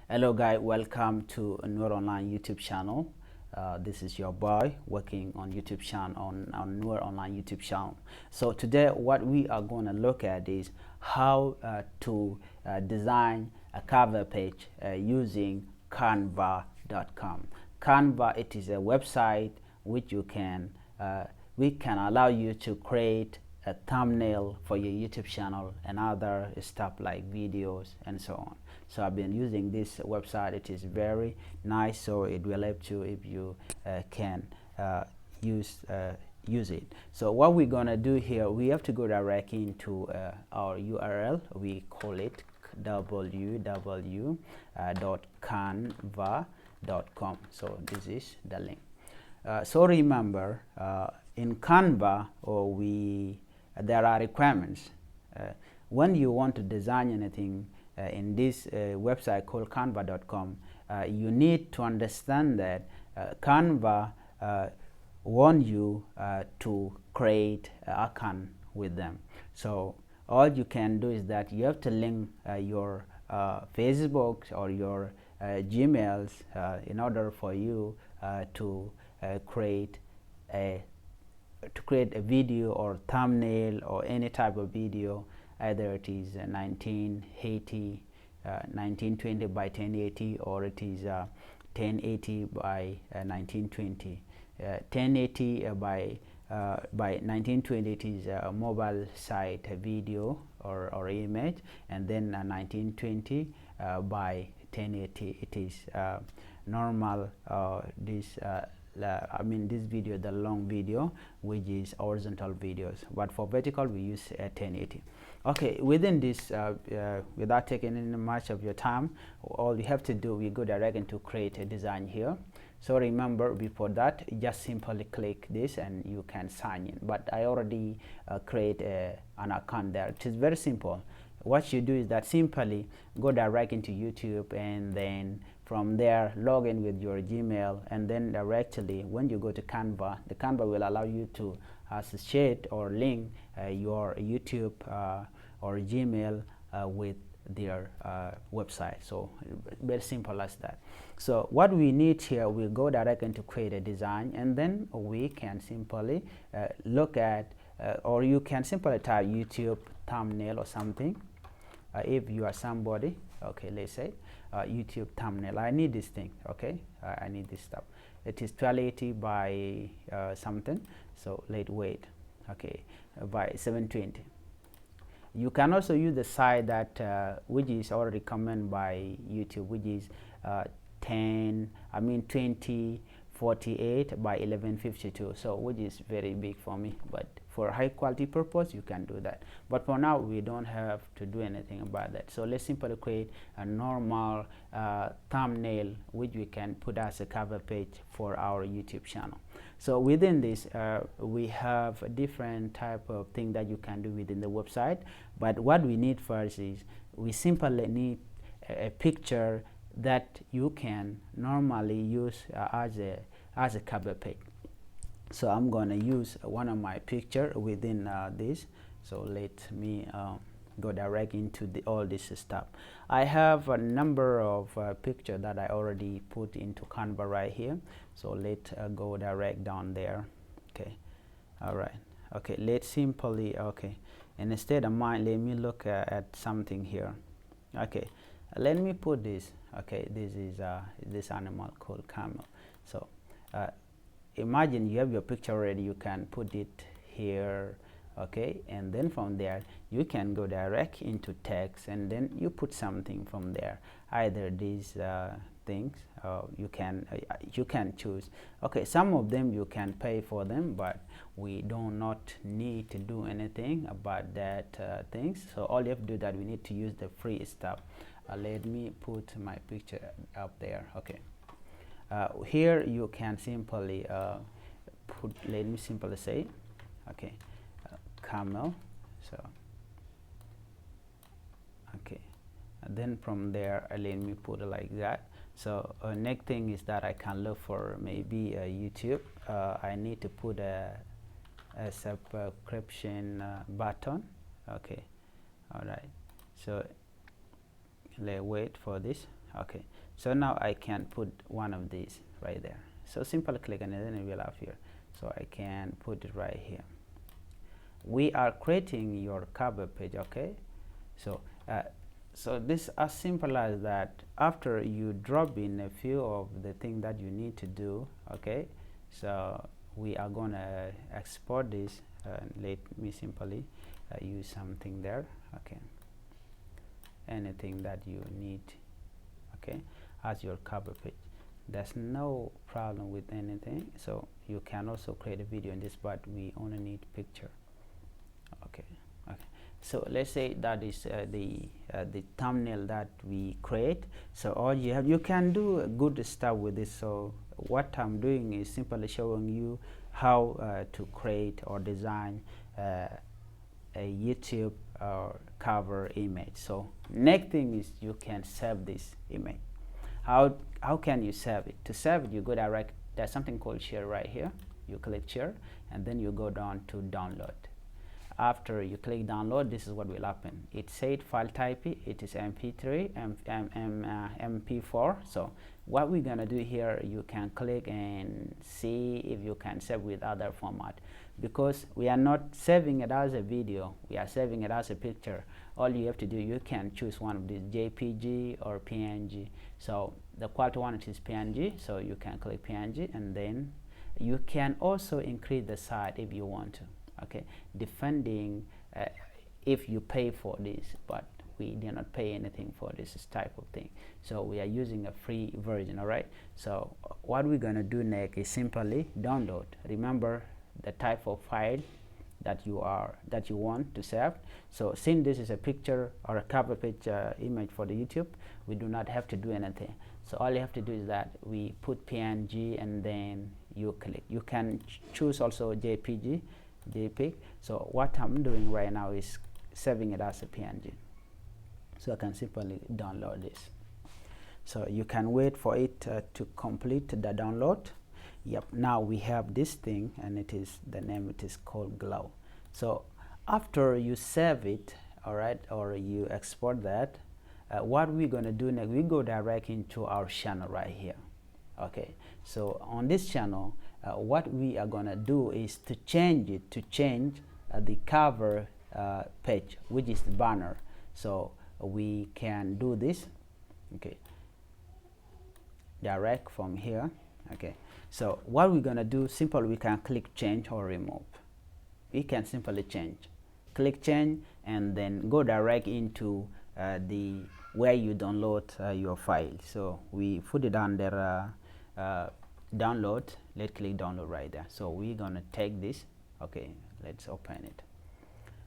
Hello guys, welcome to a Noor Online YouTube channel. This is your boy working on YouTube channel on Noor Online YouTube channel. So today what we are going to look at is how to design a cover page using canva.com. Canva, it is a website which you can we can allow you to create a thumbnail for your YouTube channel and other stuff like videos and so on. So I've been using this website. It is very nice, so it will help you if you can use it. So what we're gonna do here, we have to go directly into our URL. We call it www.canva.com. So this is the link. So remember, in Canva, there are requirements. When you want to design anything in this website called canva.com, you need to understand that Canva want you to create an account with them. So all you can do is that you have to link your Facebook or your Gmails in order for you to create a video or thumbnail or any type of video, either it is 1980 1920 by 1080 or it is 1080 by 1920. 1080 by 1920, it is a mobile site video or image, and then 1920 by 1080, it is normal this this video, the long video, which is horizontal videos, but for vertical we use 1080. Okay, within this without taking any much of your time, all you have to do, we go direct into create a design here. So remember, before that, just simply click this and you can sign in, but I already create an account there. It is very simple. What you do is that simply go direct into YouTube, and then from there log in with your Gmail, and then directly when you go to Canva, the Canva will allow you to associate or link your YouTube or Gmail with their website. So very simple as that. So what we need here, we go direct into create a design, and then we can simply look at or you can simply type YouTube thumbnail or something. If you are somebody, okay, let's say YouTube thumbnail, I need this thing, okay, I need this stuff. It is 1280 by something, so let's wait, okay, by 720. You can also use the size that which is already recommended by YouTube, which is 2048 by 1152, so which is very big for me, but for high quality purpose you can do that. But for now we don't have to do anything about that, so let's simply create a normal thumbnail which we can put as a cover page for our YouTube channel. So within this we have a different type of thing that you can do within the website, but what we need first is we simply need a picture that you can normally use as a cover page. So I'm going to use one of my picture within this. So let me go direct into all this stuff. I have a number of picture that I already put into Canva right here. So let's go direct down there. Okay, all right. Okay, let's simply, okay, and instead of mine, let me look at something here. Okay, let me put this. Okay, this is this animal called camel. So imagine you have your picture already, you can put it here, okay, and then from there you can go direct into text, and then you put something from there, either these things you can choose. Okay, some of them you can pay for them, but we do not need to do anything about that things. So all you have to do that we need to use the free stuff. Let me put my picture up there. Okay, here you can simply put, let me simply say, okay, camel. So okay, and then from there let me put it like that. So next thing is that I can look for maybe YouTube. I need to put a subscription button. Okay, all right. So wait for this. Okay, so now I can put one of these right there. So simple click and then it will appear. So I can put it right here. We are creating your cover page. Okay, so so this as simple as that. After you drop in a few of the things that you need to do, okay, so we are gonna export this. Let me simply use something there. Okay, anything that you need, okay, as your cover page. There's no problem with anything. So you can also create a video in this, but we only need picture. Okay, okay. So let's say that is the thumbnail that we create. So all you can do good stuff with this. So what I'm doing is simply showing you how to create or design a YouTube cover image. So next thing is you can save this image. How can you save it? To save it, you go direct. There's something called share right here. You click share and then you go down to download. After you click download, this is what will happen. It said file type, it is MP3, MP4. So what we're gonna do here, you can click and see if you can save with other format, because we are not saving it as a video, we are saving it as a picture. All you have to do, you can choose one of these, JPG or PNG. So the quality one is PNG, so you can click PNG, and then you can also increase the size if you want to. Okay, depending if you pay for this, but we do not pay anything for this type of thing, so we are using a free version. All right, so what we're going to do next is simply download. Remember the type of file that you want to save. So since this is a picture or a cover page image for the YouTube, we do not have to do anything. So all you have to do is that we put PNG and then you click. You can choose also JPG, JPEG. So what I'm doing right now is saving it as a PNG. So I can simply download this. So you can wait for it to complete the download. Yep, now we have this thing, and it is the name, it is called Glow. So after you save it, all right, or you export that, what we're going to do next, we go direct into our channel right here. Okay, so on this channel, what we are going to do is to change it, the cover page, which is the banner. So we can do this, okay, direct from here. Okay, so what we're going to do, simply we can click change or remove. We can simply change, click change, and then go direct into the where you download your file. So we put it under download. Let's click download right there. So we're gonna take this. Okay, let's open it.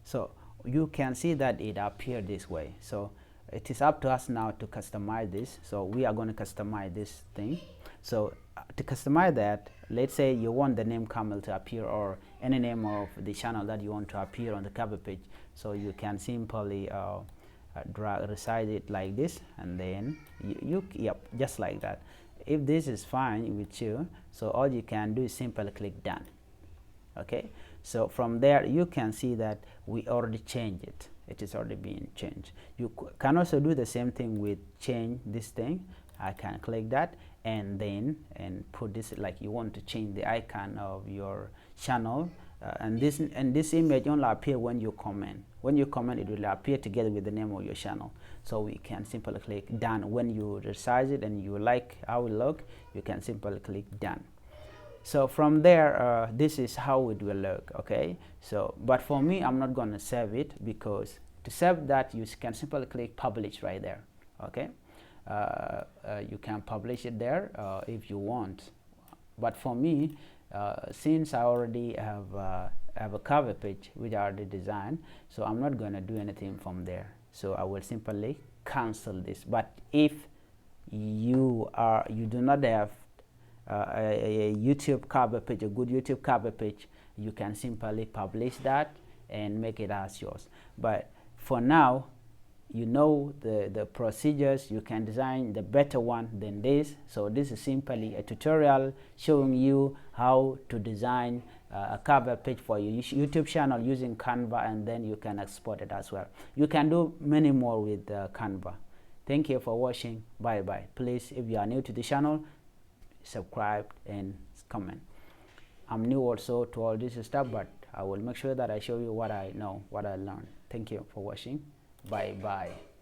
So you can see that it appeared this way. So it is up to us now to customize this. So we are going to customize this thing. So to customize that, let's say you want the name Camel to appear, or any name of the channel that you want to appear on the cover page. So you can simply drag, resize it like this, and then yep, just like that. If this is fine with you, so all you can do is simply click done. Okay, so from there you can see that we already changed it. It is already being changed. You can also do the same thing with change this thing. I can click that and then put this, like you want to change the icon of your channel, and this image only appear when you comment. When you comment, it will appear together with the name of your channel. So we can simply click done. When you resize it and you like how it look, you can simply click done. So from there, this is how it will look. Okay, so but for me, I'm not going to save it, because to save that you can simply click publish right there. Okay, you can publish it there if you want, but for me, since I already have a cover page which I already designed, so I'm not going to do anything from there. So I will simply cancel this. But if you do not have a YouTube cover page, a good YouTube cover page, you can simply publish that and make it as yours. But for now, you know the procedures. You can design the better one than this. So this is simply a tutorial showing you how to design a cover page for your YouTube channel using Canva, and then you can export it as well. You can do many more with Canva. Thank you for watching. Bye bye. Please, if you are new to the channel, subscribe and comment. I'm new also to all this stuff, but I will make sure that I show you what I know, what I learned. Thank you for watching. Bye bye.